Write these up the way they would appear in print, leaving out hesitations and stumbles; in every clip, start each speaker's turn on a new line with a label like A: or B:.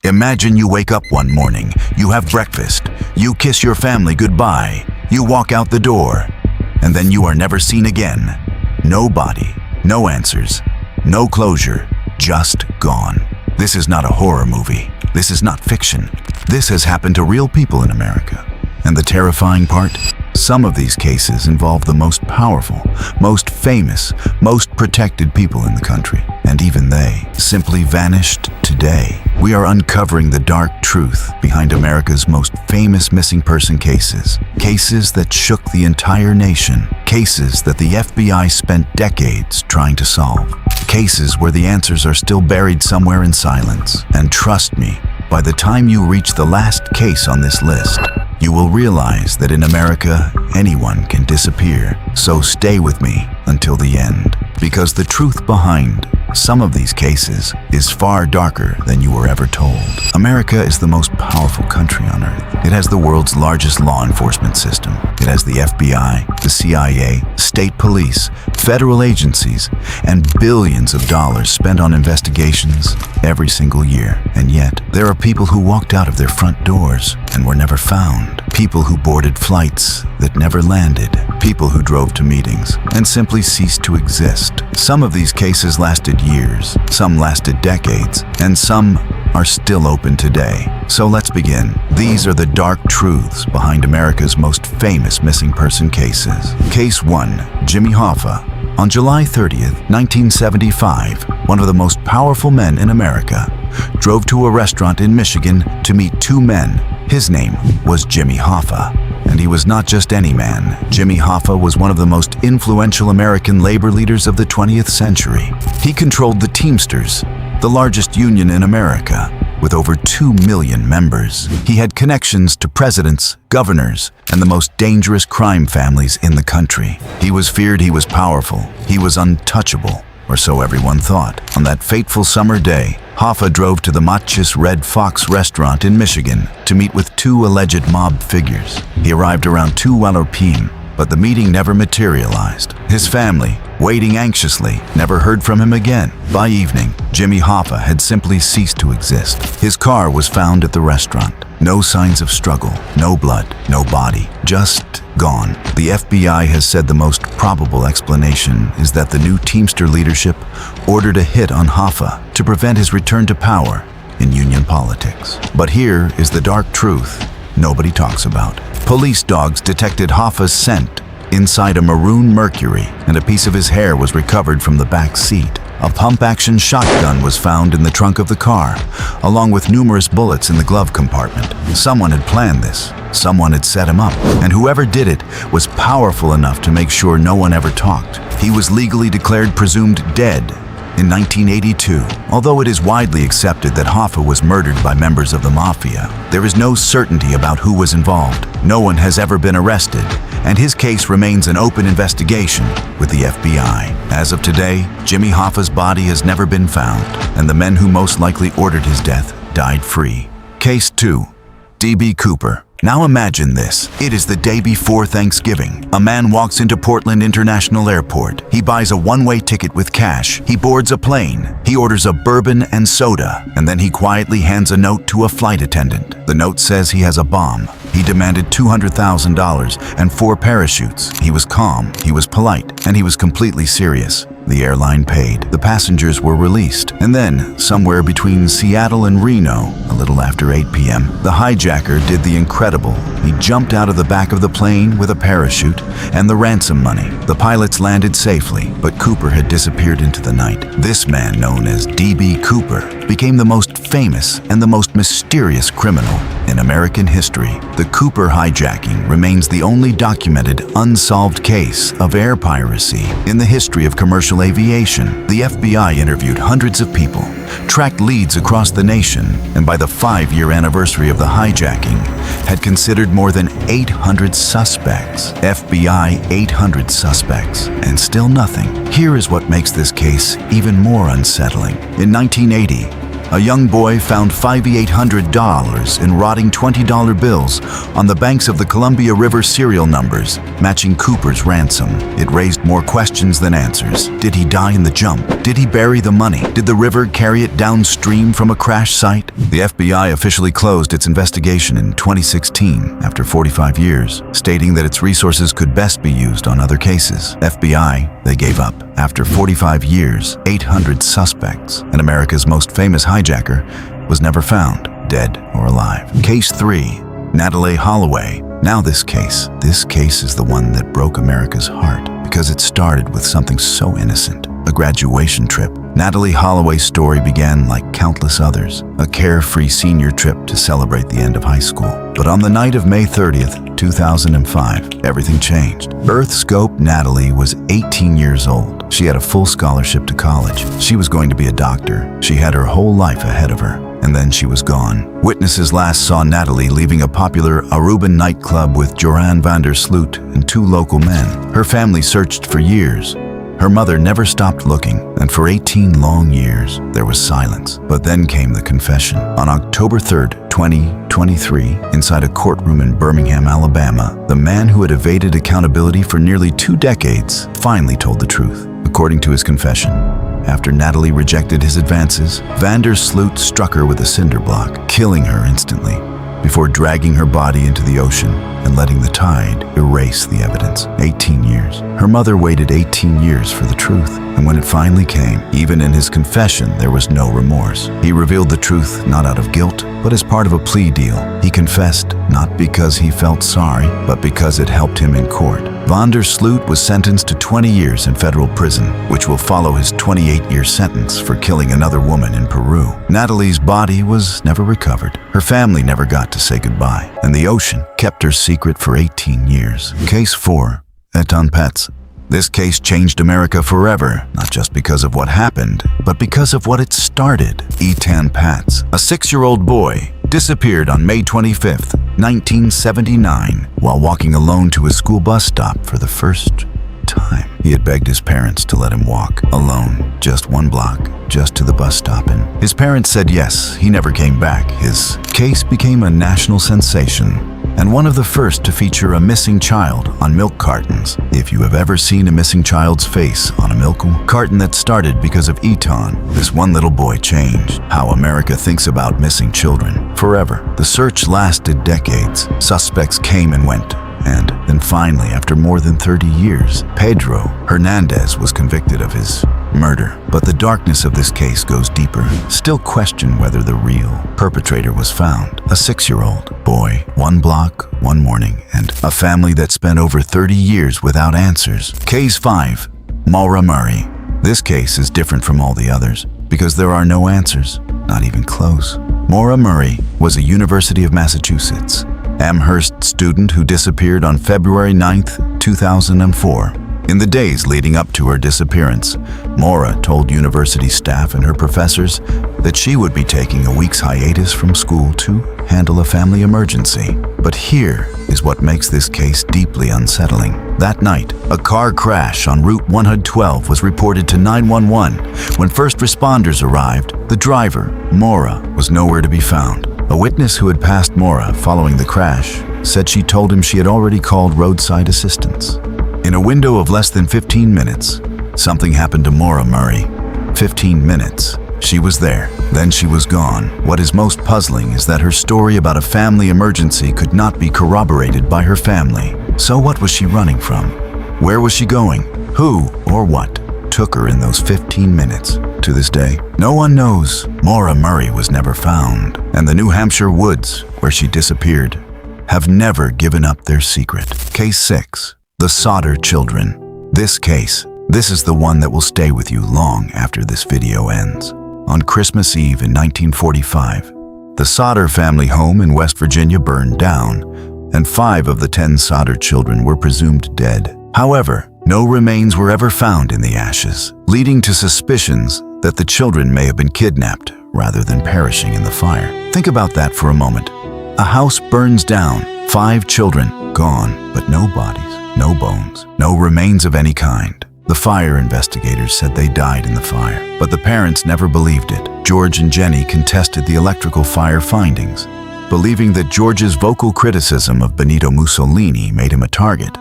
A: Imagine you wake up one morning, you have breakfast, you kiss your family goodbye, you walk out the door, and then you are never seen again. No body, no answers, no closure, just gone. This is not a horror movie. This is not fiction. This has happened to real people in America. And the terrifying part? Some of these cases involve the most powerful, most famous, most protected people in the country. And even they simply vanished today. We are uncovering the dark truth behind America's most famous missing person cases. Cases that shook the entire nation. Cases that the FBI spent decades trying to solve. Cases where the answers are still buried somewhere in silence. And trust me, by the time you reach the last case on this list, you will realize that in America, anyone can disappear. So stay with me until the end, because the truth behind some of these cases is far darker than you were ever told. America is the most powerful country on earth. It has the world's largest law enforcement system. It has the FBI, the CIA, state police, federal agencies, and billions of dollars spent on investigations every single year. And yet, there are people who walked out of their front doors and were never found. People who boarded flights that never landed. People who drove to meetings and simply ceased to exist. Some of these cases lasted years, some lasted decades, and some are still open today. So let's begin. These are the dark truths behind America's most famous missing person cases. Case 1. Jimmy Hoffa. On July 30th, 1975, one of the most powerful men in America drove to a restaurant in Michigan to meet two men. His name was Jimmy Hoffa. And he was not just any man. Jimmy Hoffa was one of the most influential American labor leaders of the 20th century. He controlled the Teamsters, the largest union in America, with over 2 million members. He had connections to presidents, governors, and the most dangerous crime families in the country. He was feared, he was powerful, he was untouchable, or so everyone thought. On that fateful summer day, Hoffa drove to the Matches Red Fox restaurant in Michigan to meet with two alleged mob figures. He arrived around 2 p.m., but the meeting never materialized. His family, waiting anxiously, never heard from him again. By evening, Jimmy Hoffa had simply ceased to exist. His car was found at the restaurant. No signs of struggle, no blood, no body, just gone. The FBI has said the most probable explanation is that the new Teamster leadership ordered a hit on Hoffa to prevent his return to power in union politics. But here is the dark truth nobody talks about. Police dogs detected Hoffa's scent inside a maroon Mercury, and a piece of his hair was recovered from the back seat. A pump-action shotgun was found in the trunk of the car, along with numerous bullets in the glove compartment. Someone had planned this. Someone had set him up, and whoever did it was powerful enough to make sure no one ever talked. He was legally declared presumed dead in 1982. Although it is widely accepted that Hoffa was murdered by members of the mafia, there is no certainty about who was involved. No one has ever been arrested, and his case remains an open investigation with the FBI. As of today, Jimmy Hoffa's body has never been found, and the men who most likely ordered his death died free. Case 2. D.B. Cooper. Now imagine this. It is the day before Thanksgiving. A man walks into Portland International Airport. He buys a one-way ticket with cash. He boards a plane. He orders a bourbon and soda, and then he quietly hands a note to a flight attendant. The note says he has a bomb. He demanded $200,000 and 4 parachutes. He was calm, he was polite, and he was completely serious. The airline paid. The passengers were released. And then, somewhere between Seattle and Reno, a little after 8 p.m., the hijacker did the incredible. He jumped out of the back of the plane with a parachute and the ransom money. The pilots landed safely, but Cooper had disappeared into the night. This man, known as D.B. Cooper, became the most famous and the most mysterious criminal in American history. The Cooper hijacking remains the only documented unsolved case of air piracy in the history of commercial aviation. The FBI interviewed hundreds of people, tracked leads across the nation, and by the 5-year anniversary of the hijacking, had considered more than 800 suspects. FBI 800 suspects, and still nothing. Here is what makes this case even more unsettling. In 1980, A young boy found $5,800 in rotting $20 bills on the banks of the Columbia River serial numbers, matching Cooper's ransom. It raised more questions than answers. Did he die in the jump? Did he bury the money? Did the river carry it downstream from a crash site? The FBI officially closed its investigation in 2016 after 45 years, stating that its resources could best be used on other cases. FBI, they gave up. After 45 years, 800 suspects, and America's most famous hijacker was never found, dead or alive. Case 3, Natalee Holloway. Now this case is the one that broke America's heart because it started with something so innocent, a graduation trip. Natalee Holloway's story began like countless others, a carefree senior trip to celebrate the end of high school. But on the night of May 30th, 2005, everything changed. Earth-scope Natalee was 18 years old. She had a full scholarship to college. She was going to be a doctor. She had her whole life ahead of her. And then she was gone. Witnesses last saw Natalee leaving a popular Aruban nightclub with Joran van der Sloot and 2 local men. Her family searched for years. Her mother never stopped looking, and for 18 long years, there was silence. But then came the confession. On October 3rd, 2023, inside a courtroom in Birmingham, Alabama, the man who had evaded accountability for nearly 2 decades finally told the truth. According to his confession, after Natalee rejected his advances, van der Sloot struck her with a cinder block, killing her instantly, before dragging her body into the ocean and letting the tide erase the evidence. 18 years. Her mother waited 18 years for the truth, and when it finally came, even in his confession, there was no remorse. He revealed the truth not out of guilt, but as part of a plea deal. He confessed not because he felt sorry, but because it helped him in court. Van der Sloot was sentenced to 20 years in federal prison, which will follow his 28-year sentence for killing another woman in Peru. Natalee's body was never recovered. Her family never got to say goodbye, and the ocean kept her secret for 18 years. Case 4, Etan Pets. This case changed America forever, not just because of what happened, but because of what it started. Etan Pats, a 6-year-old boy, disappeared on May 25th, 1979, while walking alone to his school bus stop for the first time. He had begged his parents to let him walk alone, just 1 block, just to the bus stop, and his parents said yes. He never came back. His case became a national sensation, and one of the first to feature a missing child on milk cartons. If you have ever seen a missing child's face on a milk carton that started because of Etan, this one little boy changed how America thinks about missing children forever. The search lasted decades. Suspects came and went. And then finally, after more than 30 years, Pedro Hernandez was convicted of his murder. But the darkness of this case goes deeper. Still question whether the real perpetrator was found. A 6-year-old boy, 1 block, 1 morning, and a family that spent over 30 years without answers. Case 5, Maura Murray. This case is different from all the others because there are no answers, not even close. Maura Murray was a University of Massachusetts Amherst student who disappeared on February 9th, 2004. In the days leading up to her disappearance, Maura told university staff and her professors that she would be taking a week's hiatus from school to handle a family emergency. But here is what makes this case deeply unsettling. That night, a car crash on Route 112 was reported to 911. When first responders arrived, the driver, Maura, was nowhere to be found. A witness who had passed Maura following the crash said she told him she had already called roadside assistance. In a window of less than 15 minutes, something happened to Maura Murray. 15 minutes. She was there, then she was gone. What is most puzzling is that her story about a family emergency could not be corroborated by her family. So what was she running from? Where was she going? Who or what took her in those 15 minutes? To this day, no one knows. Maura Murray was never found, and the New Hampshire woods, where she disappeared, have never given up their secret. Case 6, the Sodder Children. This case, this is the one that will stay with you long after this video ends. On Christmas Eve in 1945, the Sodder family home in West Virginia burned down, and 5 of the 10 Sodder children were presumed dead. However, no remains were ever found in the ashes, leading to suspicions that the children may have been kidnapped rather than perishing in the fire. Think about that for a moment. A house burns down, 5 children gone, but no bodies, no bones, no remains of any kind. The fire investigators said they died in the fire, but the parents never believed it. George and Jenny contested the electrical fire findings, believing that George's vocal criticism of Benito Mussolini made him a target,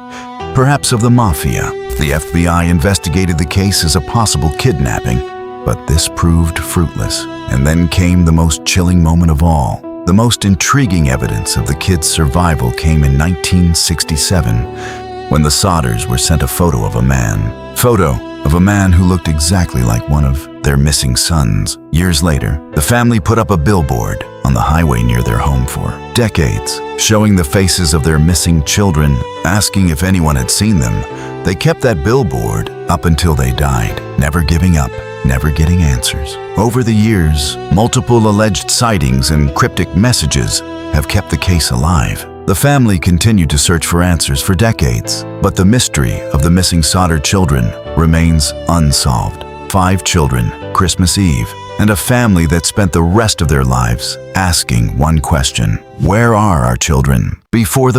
A: perhaps of the mafia. The FBI investigated the case as a possible kidnapping, but this proved fruitless. And then came the most chilling moment of all. The most intriguing evidence of the kids' survival came in 1967, when the Sodders were sent a photo of a man who looked exactly like one of their missing sons. Years later, the family put up a billboard on the highway near their home for decades, showing the faces of their missing children, asking if anyone had seen them. They kept that billboard up until they died, never giving up, never getting answers. Over the years, multiple alleged sightings and cryptic messages have kept the case alive. The family continued to search for answers for decades, but the mystery of the missing Sodder children remains unsolved. 5 children, Christmas Eve, and a family that spent the rest of their lives asking one question: where are our children? Before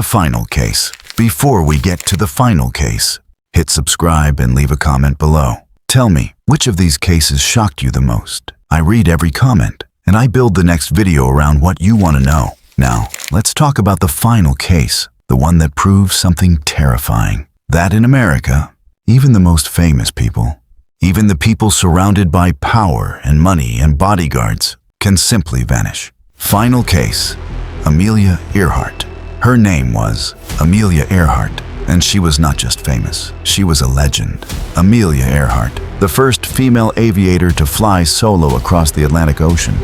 A: we get to the final case, hit subscribe and leave a comment below. Tell me, which of these cases shocked you the most? I read every comment, and I build the next video around what you want to know. Now, let's talk about the final case, the one that proves something terrifying. That in America, even the most famous people, even the people surrounded by power and money and bodyguards, can simply vanish. Final case, Amelia Earhart. Her name was Amelia Earhart, and she was not just famous, she was a legend. Amelia Earhart, the first female aviator to fly solo across the Atlantic Ocean,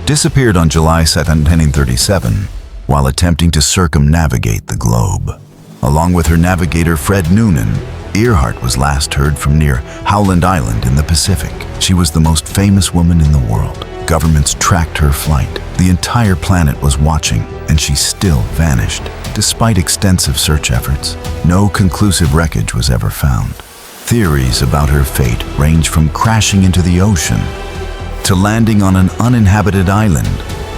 A: disappeared on July 2, 1937, while attempting to circumnavigate the globe. Along with her navigator Fred Noonan, Earhart was last heard from near Howland Island in the Pacific. She was the most famous woman in the world. Governments tracked her flight. The entire planet was watching, and she still vanished. Despite extensive search efforts, no conclusive wreckage was ever found. Theories about her fate range from crashing into the ocean to landing on an uninhabited island,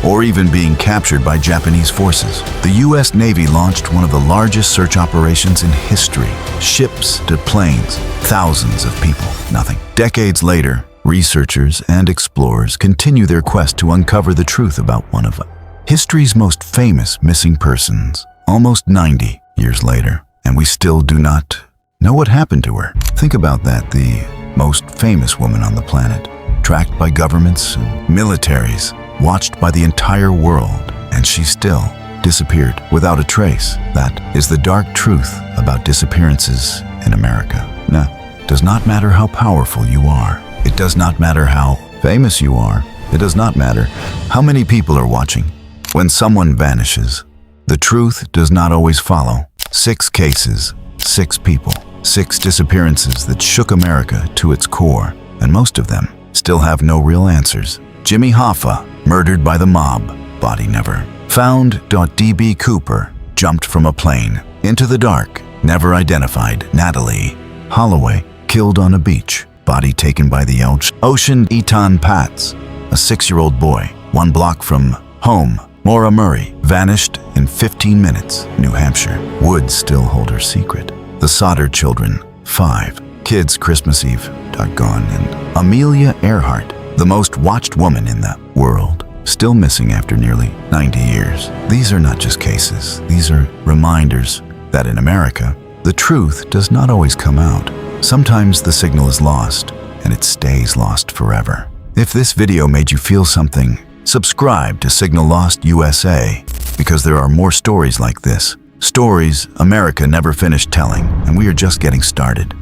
A: or even being captured by Japanese forces. The U.S. Navy launched one of the largest search operations in history. Ships to planes, thousands of people, nothing. Decades later, researchers and explorers continue their quest to uncover the truth about one of history's most famous missing persons. Almost 90 years later, and we still do not know what happened to her. Think about that, the most famous woman on the planet, tracked by governments and militaries, watched by the entire world, and she still disappeared without a trace. That is the dark truth about disappearances in America. Now, it does not matter how powerful you are. It does not matter how famous you are. It does not matter how many people are watching. When someone vanishes, the truth does not always follow. 6 cases, 6 people, 6 disappearances that shook America to its core, and most of them still have no real answers. Jimmy Hoffa, murdered by the mob, body never found. DB Cooper, jumped from a plane into the dark, never identified. Natalee Holloway, killed on a beach, body taken by the ocean. Etan Patz, a 6-year-old boy, 1 block from home. Maura Murray, vanished in 15 minutes, New Hampshire. Woods still hold her secret. The Sodder children, 5 kids, Christmas Eve, gone. And Amelia Earhart, the most watched woman in the world, still missing after nearly 90 years. These are not just cases. These are reminders that in America, the truth does not always come out. Sometimes the signal is lost, and it stays lost forever. If this video made you feel something, subscribe to Signal Lost USA, because there are more stories like this. Stories America never finished telling, and we are just getting started.